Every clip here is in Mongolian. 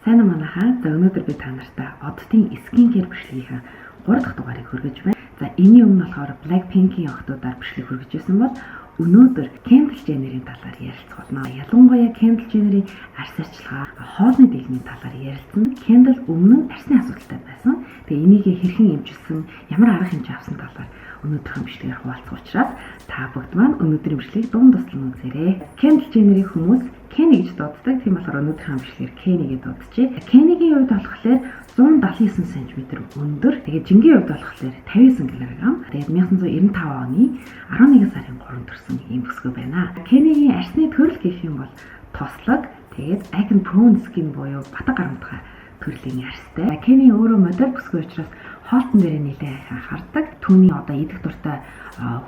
Сайн уу манайхаа. За өнөөдөр би та нартай оддын скин-кэр бичлэгийнхаа 3 дахь дугаарыг хүргэж байна. За энэний өмнө болохоор Blackpink-ийн охтуудаар бичлэг хүргэж байсан бол өнөөдөр Kendall Jenner-ийн талаар ярилцах болно. Ялангуяа Kendall Jenner-ийн арьс арчилгаа, хоолны дэлмийн талаар ярилцсан. Kendall өмнө нь арьсны асуудалтай байсан. Тэгээ энийг хэрхэн эмчилсэн, ямар арга хэмжээ авсан талаар өнөөдрийн бичлэгээр хуваалцах учраас та бүгд маань өнөөдрийн бичлэгийг дунд туслан үзээрэй. Kendall Jenner-ийн хүмүүс Kenny гэж дууддаг. Тийм болохоор өнөөдрийн бичлэгээр Kenny гэж дуудчихъя. Kenny-гийн хувьд болохоор 179 см өндөр. Тэгээд жингийн хувьд болохоор 59 кг. Тэгээд 1995 оны 11 сарын 3-нд төрсэн ийм бүсгүй байна. Kenny-гийн арьсны төрөл гэх юм бол тослог. Тэгээд acne prone skin буюу батга гарамтгай төрлийн арьстай. Kenny өөрөө модель бүсгүй учраас хоолтон дээр нэлээд анхаардаг. Түүний одоо идэх дуртай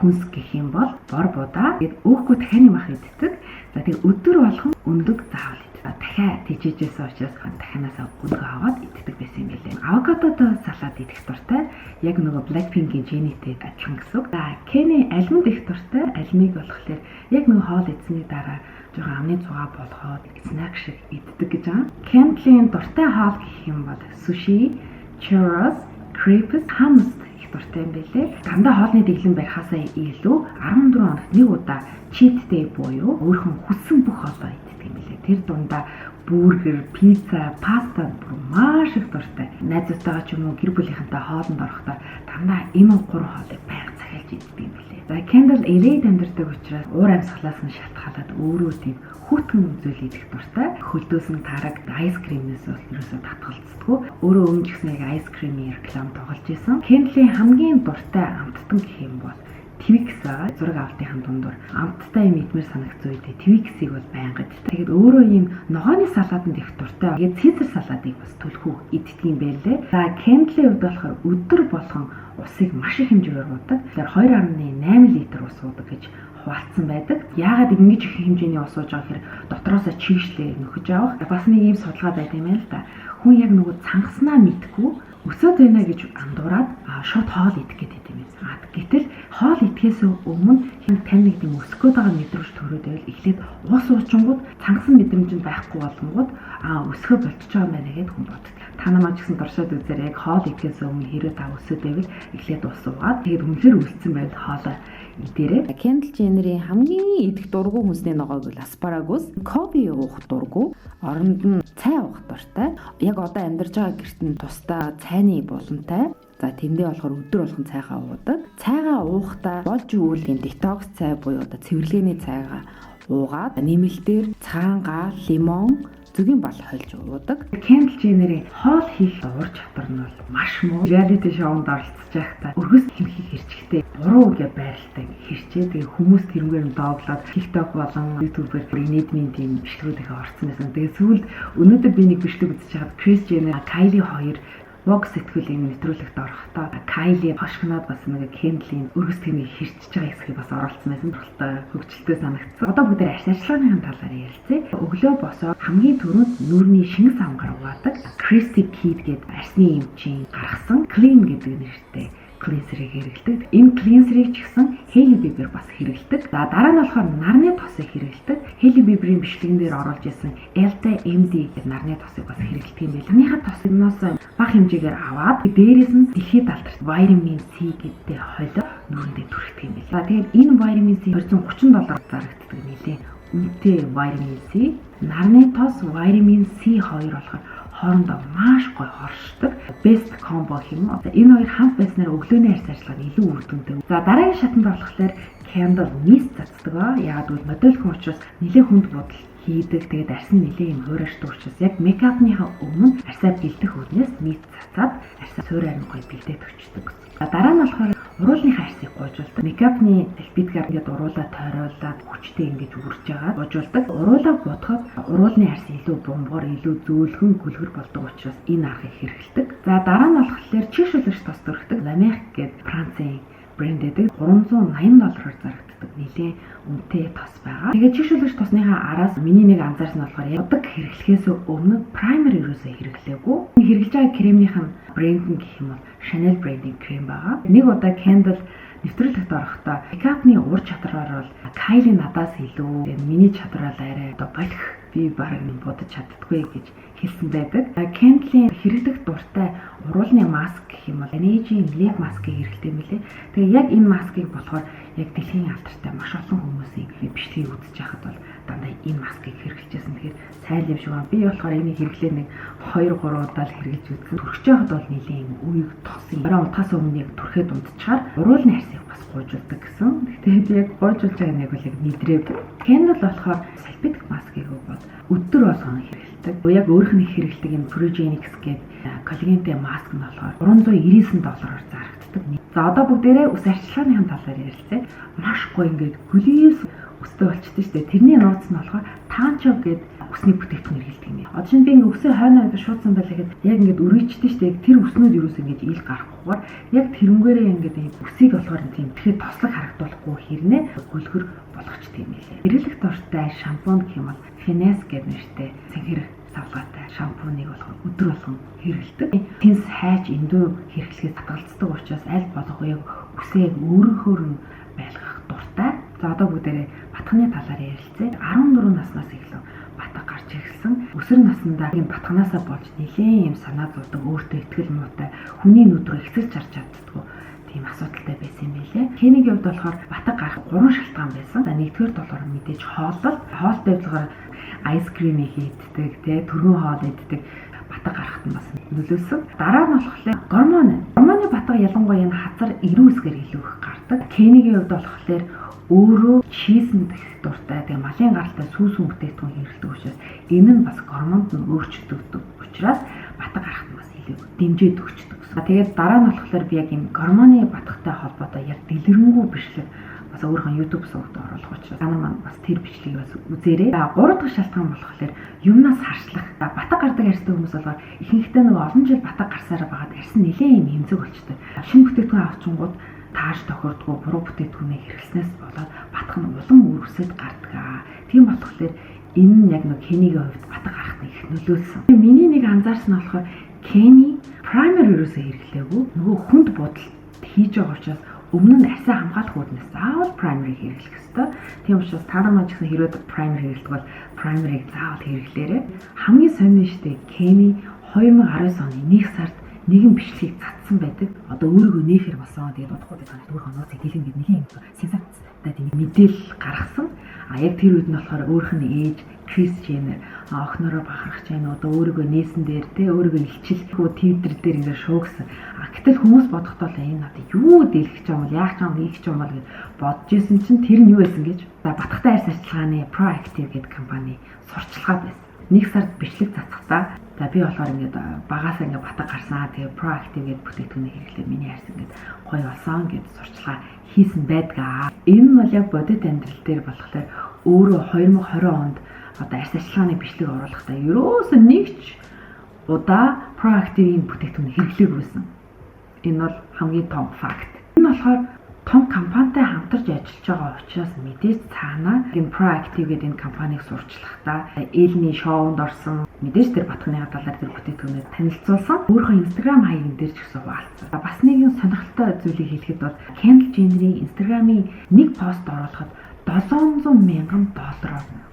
хүнс гэх юм бол бор будаа. Тэгээд өөхгүй дахианы мах иддэг. За тэгээд өдөр болгон өндөг заавал иддэг. Дахиад тийжээжээс учраас дахианаас өндөг аваад иддэг байсан юм билээ. Авокадотой салат идэх дуртай. Яг нөгөө Blackpink-ийн Jennie-тэй адилхан гэсэн үг. За Kenny альманд их дуртай. Альмыг болохоор яг нөгөө хоол идсэний дараа жоохон амны цугаа болгоод снэк шиг иддэг гэж байгаа. Kendall-ийн дуртай хоол гэх юм бол sushi, churros, crepes, hummus их дуртай юм билээ. Дандаа хоолны дэглэм барихаасаа илүү 14 хоногт нэг удаа cheat day буюу өөрхөн хүссэн бүх хоолоо иддэг юм билээ. Тэр дундаа бургер, пицца, паста маш их дуртай. Найзуудтайгаа ч юм уу гэр бүлийнхэнтэй хоолнд орохдоо дандаа энэ 3 хоолыг байнга захиалж иддэг юм билээ. За Kendall элейд амьдардаг учраас уур амьсгалаас нь шалтгаалаад өөрөө тийм хүүтгэн зүйл идэх дуртай. Хөлдөөс нь тараг айс кремнээс бол ерөөсөө татгалцдаггүй. Өөрөө өмнө ч гэсэн яг айс кремийн реклам тоглож исэн. Kendall-ийн хамгийн дуртай амттан гэх юм бол Twix байгаа. Зураг авалтын дундуур амттай юм идмээр санагцсан үедээ Twix-ийг бол байнга иддэг. Тэгээд өөрөө ийм ногооны салаатанд их дуртай. Тэгээд Caesar салаатыг бас төлхөө иддэг юм байлээ. За Kendall-ийн хувьд болохоор өдөр болгон усыг маш их хэмжээгээр уудаг. Тэгэхээр 2.8 литр ус уудаг гэж хуваалцсан байдаг. Яагаад ингэж их хэмжээний ус ууж байгаа гэхээр дотроосоо чийгшлээ нөхөж авах. Бас нэг ийм судалгаа байдаг юм байна л да. Хүн яг нөгөө цангаснаа мэдгүй өсөд байна гэж андуураад шууд хоол идэх гэдэг юм. Гэтэл хоол идэхээс өмнө тань нэг тийм өсгөөд байгаа мэдрэмж төрөөд байвал эхлээд ус уучингууд цангасан мэдрэмж нь байхгүй болгонгууд өсгөө болчихж байгаа юм байна гэдээ хүн боддог. Та намайг ч гэсэн дуршаад үзээрэй. Яг хоол идэхээс өмнө хэрэв та өсөд байвал эхлээд ус уугаад тэгээд үнэхээр үлдсэн байвал хоолоо идээрэй. Kendall Jenner-ийн хамгийн идэх дургүй хүнсний ногоог бол asparagus, coffee уух дургүй, оронд нь цай уух дуртай. Яг одоо амьдарч байгаа гэрт нь тусдаа цайны булантай. За тэндээ болохоор өдөр болгон цайгаа уудаг. Цайгаа уухтаа болж өгвөл энэ детокс цай буюу одоо цэвэрлэгээний цайгаа уугаад нэмэлтээр цаангаа, лимон, зүгийн бал хольж уудаг. Kendall Jenner-ийн хоол хийх ур чадвар нь бол маш муу. Reality show-нд оролцож байхдаа өргөс хэмхийг хэрчгтэй буруу гэж байралтай хэрчээ. Тэгээ хүмүүс тэрнгээр дооглоод TikTok болон YouTube-ээр нийтмийн тийм бичлэгүүд их орсон байсан. Тэгээ сүүлд өнөөдөр би нэг бичлэг үзэж байгаад Kris Jenner, Kylie хоёр Vogue сэтгүүлийн нэвтрүүлэгт орохдоо Kylie хошгоноод бас нэг Kendall-ийн өргөс тэмийг хэрчж байгаа хэсгийг бас оруулсан байсан. Турхалтай хөгжилтэй санагдсан. Одоо бүгд арьс арчилгааны талаар ярилцъя. Өглөө босоод хамгийн түрүүнд нүрийн шингэн самгаар угаадаг Christy Kid гэдэг арьсны эмчийн гаргасан Clean гэдэг нэртэй клинсерийг хэрэглэдэг. Энэ клинсерийг ч гэсэн Hailey Bieber бас хэрэглэдэг. За дараа нь болохоор нарны тосыг хэрэглэдэг. Hailey Bieber-ийн бичлэгэн дээр оруулж ирсэн Elta MD гэдэг нарны тосыг бас хэрэглэдэг юм байна. Нарныхаа тосноос бага хэмжээгээр аваад дээрээс нь дэлхийд алдарт витамин C гэдэг хойлоо нүрэндээ түрхдэг юм байна. За тэгээд энэ витамин C $230 зарагддаг нэлээ. Үнэтэй витамин C, нарны тос, витамин C хоёр болохоор хоорондоо маш гоё хоршдог. Best combo юм уу? Энэ хоёр хамт байснаар өглөөний арьс арчилгаанд илүү үр дүнтэй. За дараагийн шатанд болохоор Kendall mist цацдаг ба. Яагаад гэвэл модель хүн учраас нэлээд хүнд бодол хийдэг. Тэгээд арьс нь нэлээд юм хуурайшдаг учраас яг мейкапныхаа өмнө арьсаа бэлдэх үднээс mist цацаад арьсаа суурай гоё бэлдээд өчтдөг. Дараа нь болохоор уруулынхаа арьсыг гойжуулдаг. Мейкапны салфеткаар ингээд уруулаа тойруулаад хүчтэй ингэж үрж байгаа гойжуулдаг. Уруулаа бодоход уруулны арьс илүү бомбоор, илүү зөөлхөн, гүлгэр болдог учраас энэ аргыг хэрэглэдэг. За дараа нь болохоор чийшүүлэгч тос төрхдөг. Lamech гэдэг Францын брэнд гэдэг $380-аар зарагддаг нэлээд үнэтэй тос байгаа. Тэгээд чийшүүлэгч тосныхаа араас миний нэг анзаарсан нь болохоор ядаг хэрэглэхээс өмнө праймер ерөөсөө хэрэглээгүй. Хэрэглэж байгаа кремийнх нь брэнд нь гэх юм бол Chanel брендийн крем байгаа. Нэг удаа Kendall нэвтрүүлэгт орохдоо мейкапны ур чадвараар бол Kylie надаас илүү миний чадвараар арай одоо болох би бараг бодож чаддаггүй гэж хэлсэн байдаг. Candle-ийн хэрэглэх дуртай уруулны маск гэх юм бол Laneige-ийн Lip маскыг хэрэглэдэг юм лээ. Тэгээ яг энэ маскыг болохоор яг дэлхийн алдартай маш олон хүмүүсийн бичлэгийг үзэж байхад бол дандаа энэ маскыг хэрэглэжсэн. Тэгэхээр сайн юм шиг байна. Би болохоор энийг хэрэглээ нэг 2-3 удаа л хэрэглэж үзсэн. Түрхэж байхад бол нэлийн үеийг тогсон. Бараа утгаас өмнө яг түрхэд унтчихаар уруулны арсыг бас гуйжуулдаг гэсэн. Гэхдээ яг гуйжуулж байгаа нэг бол яг мэдрээгүй. Candle болохоор салфетик маскыг бол өдөр болгон хэрэглэдэг. Яг өөрөх нь хэрэглэдэг энэ Progenix гэдэг коллагентэй маск нь болохоор $399-оор зарагддаг. За одоо бүгдээрээ ус арчилгааны талаар ярилцъя. Маш гоё ингээд гөлийс өстэй болчихдээ шүү дээ. Тэрний нууц нь болохоор Tancho гэдэг усны бүтээгдэхүүн хэрэглэдэг юм. Одоо шинэ би ингээд өсөө хойноо ингээд шуудсан байлаа гэхэд яг ингээд өргөжчихдээ шүү дээ. Тэр өснүүд юу гэсэн ингэж ил гарахгүйгээр яг тэрнгээрээ ингээд үсийг болохоор тийм тэгэхээр тослог харагдуулахгүй хэрнээ гөлгөр болгочтой юм лээ. Хэрэглэх дуртай шампунь гэх юм бол Finesse гэдэг нэртэй цэнхэр савлгаатай шампуныг болохоор өдөр болгон хэрэглэдэг. Тэнс хайж эндүү хэрэглэхээс татгалздаг учраас аль болох яг үсээ өөрөөхөр нь байлгах дуртай. За одоо бүгдээрээ батханы талаар ярилцъя. 14 наснаас эхлэн батга гарч ирсэн. Өсвөр наснда энэ батганаасаа болж нэлээд юм санаа зовдөг, өөртөө ихтгэл муутай, хүний нүдрөө ихсэлж харж чаддаггүй тийм асуудалтай байсан юм билээ. Кениг хувьд болохоор батга гарах 3 шалтгаан байсан. За нэгдүгээр болохоор мэдээж хооллол. Хоол тавилгаар айс кримийг хийддэг, түргэн хоол иддэг батга гарахт нь бас нөлөөсөн. Дараа нь болохоор гормон. Гормоны батга ялангуяа энэ хазар ирүүсгээр илүү их гардаг. Кенигийн хувьд болохоор өөрөө чиз мэдэх дуртай, тэгээ малын гаралтай сүүсүн бүтээгдэхүүн хэрэглэдэг учраас энэ нь бас гормонд нь өөрчлөгддөг учраас батга гарахт нь бас илүү дэмжиж өгчдөг. Тэгээд дараа нь болохоор би яг энэ гормоны батгатай холбоотой яг дэлгэрэнгүй бичлэг бас өөрийнхөө YouTube сувагт оруулах учраас танаа маань бас тэр бичлэгийг бас үзээрэй. 3 дахь шалтгаан болохоор юмнаас харшлах. Батга гардаг арьстай хүмүүс болохоор ихэнхдээ нэг олон жил батга гарсараа байгаад арьс нь нэлээд юм хэмзэг болчтой. Шинэ бүтээгдэхүүн авчингууд тааш тохирдгоо буруу бүтээгдэхүүнийг хэрэглэснээс болоод батг нь улам үрсэд гардаг. Тийм болохоор энэ нь яг нэг Кенигийн хувьд батга гарахт их нөлөөлсөн. Миний нэг анзаарсан нь болохоор Кени primer ерөөсөө хэрэглээгүй. Нөгөө хүнд будалд хийж байгаа учраас өмнө нь арьсаа хамгаалах үүднээс заавал primer-ыг хэрэглэх ёстой. Тийм учраас та нар маань ч гэсэн хэрвээ primer хэрэглэдэг бол primer-ыг заавал хэрэглээрэй. Хамгийн сонин нь штэ Кени 2019 оны 1 сард нэгэн бичлэгийг цацсан байдаг. Одоо өөрийгөө нээхэр болсон. Тэгээд удахгүй тань өөрийнхөө нууцыг дэлгэн гэдэг нэг юм сенсацтай тийм мэдээлэл гаргасан. Яг тэр үед нь болохоор өөрх нь ээж Kris Jenner охинороо бахархаж байна. Одоо өөрийгөө нээсэн дээр өөрийгөө илчлэхгүй Twitter дээр ингээд шуугсан. Гэтэл хүмүүс бодохдоо л энэ надад юу дэлгэж байгаа юм бол яах юм ийх юм бол гэж бодож исэн чинь тэр нь юу байсан гэж. За батгатай арьс арчилгааны Proactive гэдэг компани сурчлагаа байсан. 1 сард бичлэг цацгатаа за би болохоор ингээд багаасаа ингээд батга гарсан. Тэгээ Proactive гэдэг бүтээгдэхүүнийг хэрэглээ миний арьс ингээд гоё болсон гэж сурчлага хийсэн байдгаа. Энэ нь бол яг бодит амьдрал дээр болохоор өөрөө 2020 онд одоо арьс арчилгааны бичлэг оруулахдаа ерөөсөө нэгч удаа Proactive-ийн бүтээгдэхүүн хэрэглээгүйсэн. Энэ бол хамгийн том факт. Энэ болохоор том компанитай хамтарч ажиллаж байгаа учраас мэдээж цаанаа энэ Proactive гэдэг энэ компанийг сурчлахдаа Элний шоунд орсон. Мэдээж тэр батганы талаар тэр бүтээгдэхүүнээ танилцуулсан. Өөрийнхөө Instagram хаягийн дээр ч гэсэн хуваалцсан. Бас нэгэн сонирхолтой зүйлийг хэлэхэд бол Kendall Jenner-ийн Instagram-ийн нэг пост оруулахад $700,000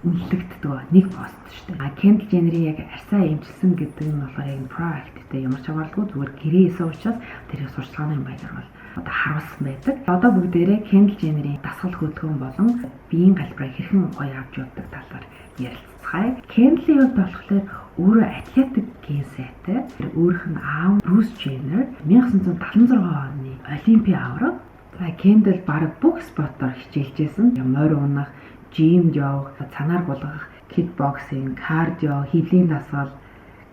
үнэлэгддэг нэг пост шүү дээ. Kendall Jenner-ийн яг арьсаа эмчилсэн гэдэг нь болохоор яг Proactive-тэй ямар ч хамааралгүй зүгээр гэрээсэн учраас тэрийг сурчлагын баяр бол одоо харуулсан байдаг. Одоо бүгдээрээ Kendall Jenner-ийн дасгал хөдөлгөөн болон биеийн галбираа хэрхэн гоё авч явдаг талаар ярилцгаая. Kendall-ийн хувьд болохоор өөрөө атлетик ген сайтай. Өөрийнх нь аав Bruce Jenner 1976 оны Олимпийн авраг. За Kendall баг бүх спортоор хичээлжсэн. Морь унах, жимд явах, цанаар булгах, кикбоксинг, кардио, хөвлийн дасгал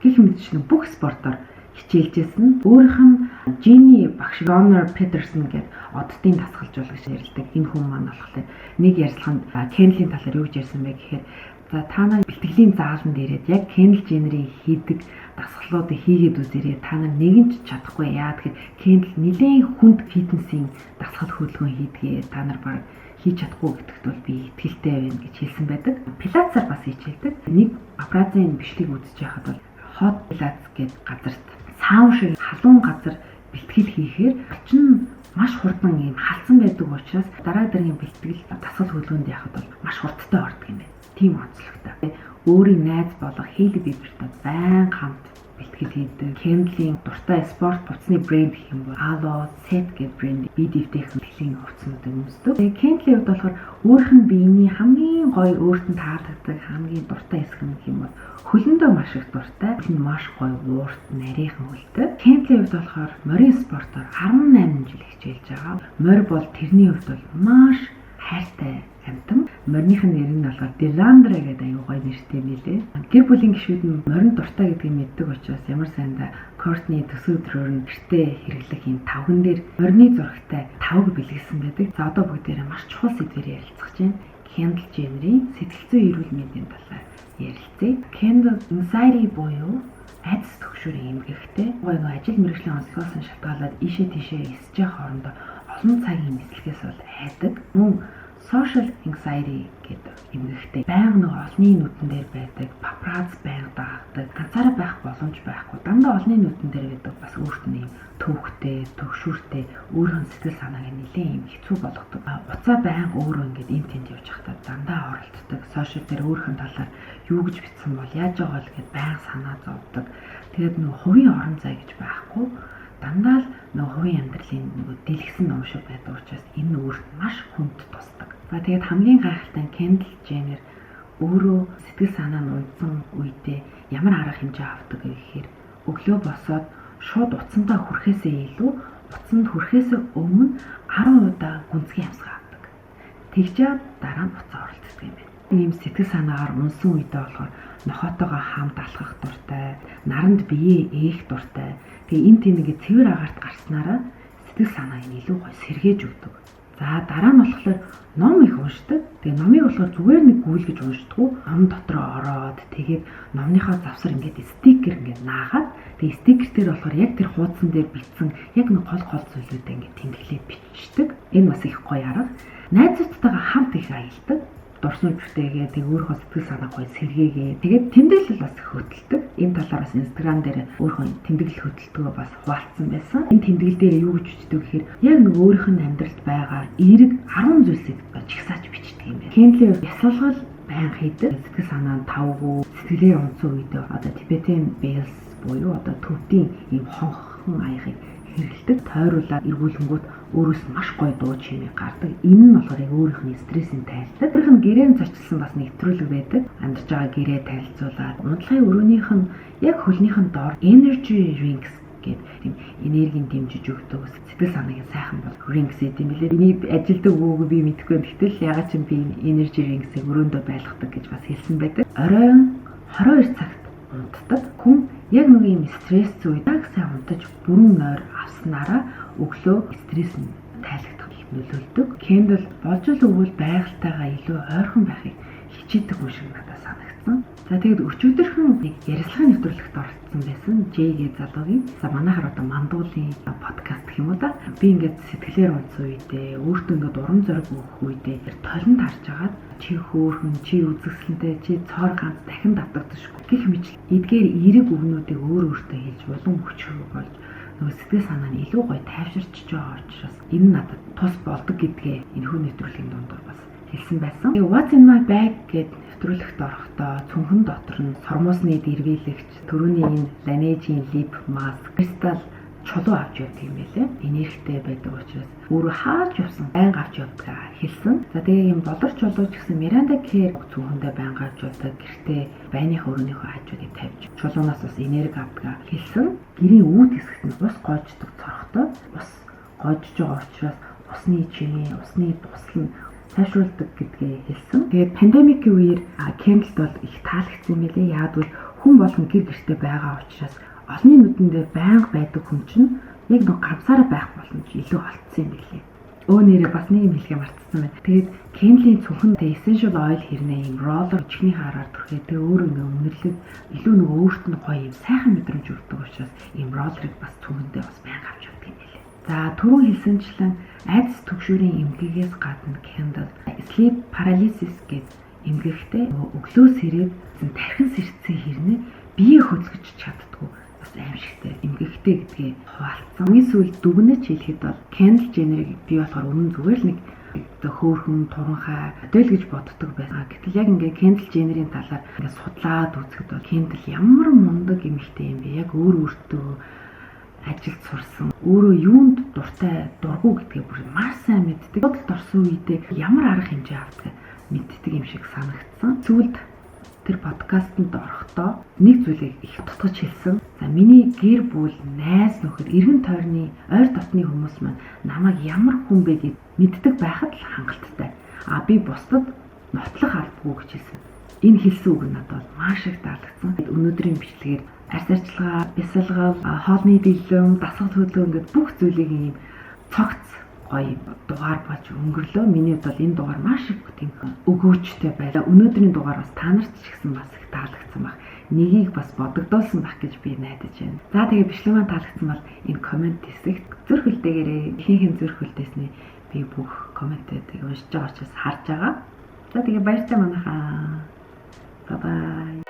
гэх мэтчлэн бүх спортоор хичээлжсэн. Өөрийнх нь Jimmy багш Ronner Peterson гэдэг оддын дасгалжуулагч ярилдаг. Энэ хүн маань болохоор нэг ярилцлаганд Kendall-ийн талаар юу гэж ярьсан бэ гэхээр за та нар бэлтгэлийн зааланд ирээд яг Kendall Jenner-ийн хийдэг дасгалуудыг хийгээд үзээрэй. Та нар нэгэн ч чадахгүй яа тэгэхээр Kendall нэлээд хүнд фитнесийн дасгал хөдөлгөөн хийдгээ. Та нар баг хийж чадахгүй гэдэгт бол би итгэлтэй байна гэж хэлсэн байдаг. Пилатесаар бас хичээлдэг. Нэг аппаратын бичлэг үзэж байхад бол hot pilates гэдэг газарт саун шиг халуун газар бэлтгэл хийхээр очин маш хурдан юм халдсан байдаг учраас дараа дараагийн бэлтгэл дасгал хөдөлгөөнд явахад бол маш хурдтай ордог юм байна. Тийм онцлогтой. өөрийн найз болох Хейли Бибертэй байнга хамт бэлтгэл хийдэг. Kendall-ийн дуртай спорт хувцсны брэнд гэх юм бол Alo Set гэдэг брэнд BDF-ийн бэлгийн хувцсуудыг өмсдөг. Тэгээ Kendall-ийн хувьд болохоор өөрийнх нь биений хамгийн гоё өөртөө таалагддаг хамгийн дуртай хэсэг нь гэх юм бол хөлөндөө маш их дуртай. Энэ маш гоё уурт нарийнхан хөлтэй. Kendall-ийн хувьд болохоор морин спортоор 18 жил хичээлж байгаа. Морь бол тэрний хувьд бол маш хайртай амтан. Морьных нь нэр нь болохоор Delandra гэдэг аюу гоё нэртэй нэлээ. Гэр бүлийн гишүүд нь морин дуртай гэдгийг мэддэг учраас ямар сайндаа Courtney төсөөдрөөр нь гэртээ хэрэглэх юм тавган дээр морины зурагтай тавг бэлгэлсэн байдаг. За одоо бүгдээрээ маш чухал сэдвээр ярилцах чинь Kendall Jenner-ийн сэтгэл зүйн эрүүл мэндийн талаар ярилцъя. Kendall anxiety буюу айдас төгшүүрийн эмгэгтэй гоё ажил мэргэжлийн онцлогоос нь шалтгаалаад ийшээ тийшээ эсэж явах хоорондоо олон цагийн нислэгээс бол айдаг. Мөн social anxiety гэдэг эмгэгтэй байнга нэг олонний нүдэн дээр байдаг, папарацци байнга дагдаг, ганцаараа байх боломж байхгүй, дандаа олонний нүдэн дээр байдаг бас өөртөө юм төвхтэй, төгшүүртэй, өөрийн сэтгэл санааг нэлээд юм хэцүү болгодог. Уцаа байнга өөрөө ингэж энд тэнд явж байхдаа дандаа оролддог, сошиал дээр өөрийнхөө талаар юу гэж бичсэн бол яаж байгаа л гэд байнга санаа зовдөг. Тэгээд нөгөө хувийн орон зай гэж байхгүй дандаа л нөгөө хувийн амьдралын нөгөө дэлгэсэн ном шиг байдаг учраас энэ өөрт маш хүнд тусдаг. За тэгээд хамгийн гайхалтай нь Kendall Jenner өөрөө сэтгэл санаа нь унтсан үедээ ямар арга хэмжээ авдаг гэхээр өглөө босоод шууд утсандаа хүрэхээсээ илүү утсанд хүрэхээс өмнө 10 удаа гүнзгий амсгаа авдаг. Тэгжээ дараа нь уцаа оролцдог юм байна. Ийм сэтгэл санаагаар унсан үедээ болохоор нохоотойгоо хамт алхах дуртай, наранд биеэ ээх дуртай. Тэгээ энэ тийм ингээд цэвэр агаарт гарснараа сэтгэл санааг нь илүү гоё сэргээж өгдөг. За дараа нь болохоор ном их уншдаг. Тэгээ номыг болохоор зүгээр нэг гүйлгэж уншдаггүй. Ном дотроо ороод тэгээд номныхоо завсар ингээд стикер ингээд наагаад тэгээ стикер дээр болохоор яг тэр хуудсан дээр бичсэн яг нэг гол зүйлүүдээ ингээд тэмдэглээд бичдэг. Энэ бас их гоё арга. Найзуудтайгаа хамт их аялдаг. Дурсамж бүтээгээ тэг өөрийнхөө сэтгэл санаа гоё сэргээгээ. Тэгээд тэмдэглэл бас хөдөлдөг. Энэ талаар бас Instagram дээр өөрийнхөө тэмдэглэл хөдөлтгөө бас хуваалцсан байсан. Энэ тэмдэглэл дээр юу гэж бичдэг гэхээр яг нэг өөрийнх нь амьдралд байгаа эерэг 10 зүйлсийг чигсааж бичдэг юм байна. Kendall ясалгал байнга хийдэг. Сэтгэл санаа нь тавгүй, сэтгэлээ онцсон үедээ одоо Tibetan Bells буюу одоо төвдийн ийм хонхон аяхыг хэрэгэлдэг. Тойруулаад эргүүлэнгүүт өөрөөс маш гоё дуу чимээ гардаг. Энэ нь болохоор яг өөрийнхний стрессийг тайлдаг. Өөрийнх нь гэрээр зочилсан бас нэвтрүүлэг байдаг. Амьдарч байгаа гэрээ танилцуулаад унтлагын өрөөнийх нь яг хөлнийх нь доор energy rings гэдэг тийм энергийн дэмжиж өгдөг. Сэтгэл санааг сайхан бол rings гэдэг юм билээ. Энийг ажилдаг үгүй би мэдэхгүй. Гэтэл ягаад ч юм би energy rings-ийг өрөөндөө байлгадаг гэж бас хэлсэн байдаг. Оройн 22 цагт унтдаг. Хүн яг нэг юм стресс үед яг сайн унтаж бүрэн нойр авснараа өглөө стресс нь тайлагдах нөлөөлдөг. Kendall болж л өгвөл байгальтайгаа илүү ойрхон байхыг хичээдэг хүн шиг надад санагдсан. За тэгээд өчигдөрхөн нэг ярилцлагын нэвтрүүлэгт оролцсон байсан. Jay-гээ залуугийн. За манайхаар одоо мандуулын подкаст гэх юм уу да. Би ингээд сэтгэлээр унтсан үедээ өөртөө ингээд урам зориг өгөх үедээ толинд харж агаад чи хөөхөн, чи үзэсгэлэнтэй, чи цоор ганц дахин давтагдчихгүй гэх мэт эдгээр эерэг үгнүүдийг өөртөө хэлж болон хүчрэг болж нөгөө сэтгэл санаа нь илүү гоё тайвширч байгаа учраас энэ надад тус болдог гэдгээ энэ хүн нэвтрүүлгийн дундуур бас хэлсэн байсан. Тэгээ What's in my bag гэдэг нэвтрүүлэгт орохдоо цүнхэн дотор нь сормоосны дэрвэлэгч, төрөний энэ Laneige-ийн lip mask, crystal чулуу авч явдаг юм байлээ. Энергитэй байдаг учраас өөрөө хааж явсан байнга авч явдаг хэлсэн. За тэгээ юм болор чулуу ч гэсэн Miranda Care цүнхэндээ байнга авч явдаг. Гэртээ байных өрөөнийхөө хажуудыг тавьж чулуунаас бас энерги авдаг хэлсэн. Гэрийн үүд хэсэгт нь ус гоождог цорхтой. Ус гоожж байгаа учраас усны чимээ, усны дусал нь сайшруулдаг гэдгээ хэлсэн. Тэгээд пандемикийн үеэр Kendall бол их таалагдсан юм билээ. Яагад хүн болгон гэр гэртээ байгаа учраас олонний нүдэндээ байнга байдаг хүн чинь яг нэг ганцаараа байх боломж илүү олцсон юм билээ. Нэрээ бас нэг юм хэлхээ мартсан байна. Тэгээд Kendall-ийн цүнхэндээ essential oil хэрнээ юм roller чихний хараар түрхээ тэгээ өөрөө ингээ үнэрлээд илүү нэг өөрт нь гоё юм сайхан мэдрэмж өгдөг учраас ийм roller-ыг бас цүнхэндээ бас байнга авч явдаг юм билээ. За түрүүн хэлсэнчлэн айдас төгшүүрийн эмгэгээс гадна Kendall sleep paralysis гэдэг эмгэгтэй өглөөс ирээд тархин сэрцээ хэрнээ бие хөдөлгөж чаддгүй бас аимшигтай эмгэгтэй гэдгээ хуваалцсан. Миний сүүл дүгнэж хэлэхэд бол Kendall Jenner-ыг би болохоор өмнө зүгээр л нэг одоо хөөрхөн туранхай өдөл гэж боддог байсан. Гэтэл яг ингээ Кендл Женнерийн талаар ингээ судлаад үзэхэд бол Кендл ямар мундаг эмэгтэй юм бэ? Яг өөртөө ажилд сурсан. Өөрөө юунд дуртай, дургу гэдгээ бүр маш сайн мэддэг. Бодолд орсон үедээ ямар арга хэмжээ авдаг мэддэг юм шиг санагдсан. Сүүлд тэр подкастт орохдоо нэг зүйлийг их тутгаж хэлсэн. За миний гэр бүл, найз нөхөр, эргэн тойрны ойр дотны хүмүүс маань намайг ямар хүн бэ гэд мэддэг байхад л хангалттай. Би бусдад нотлох албагүй гэж хэлсэн. Энэ хэлсэн үг нь надад маш их таалагдсан. Өнөөдрийн бичлэгээр арьс арчилгаа, бясалгал, хоолны дэлгэм, дасгал хөдөлгөөн гэдэг бүх зүйлийг ийм цогц гоё дугаар болж өнгөрлөө. Миний хувьд бол энэ дугаар маш их тийм өгөөжтэй байлаа. Өнөөдрийн дугаар бас та нарт ч гэсэн бас их таалагдсан баг. Нэгийг бас бодогдуулсан байх гэж би найдаж байна. За тэгээ бичлэг маань таалагдсан бол энэ комент хэсэгт зүрх хөлтэйгээрээ ихэнх зүрх хөлтөөсний би бүх комментүүдийг уншиж байгаа учраас харж байгаа. За тэгээ баяртай манайхаа. Bye bye.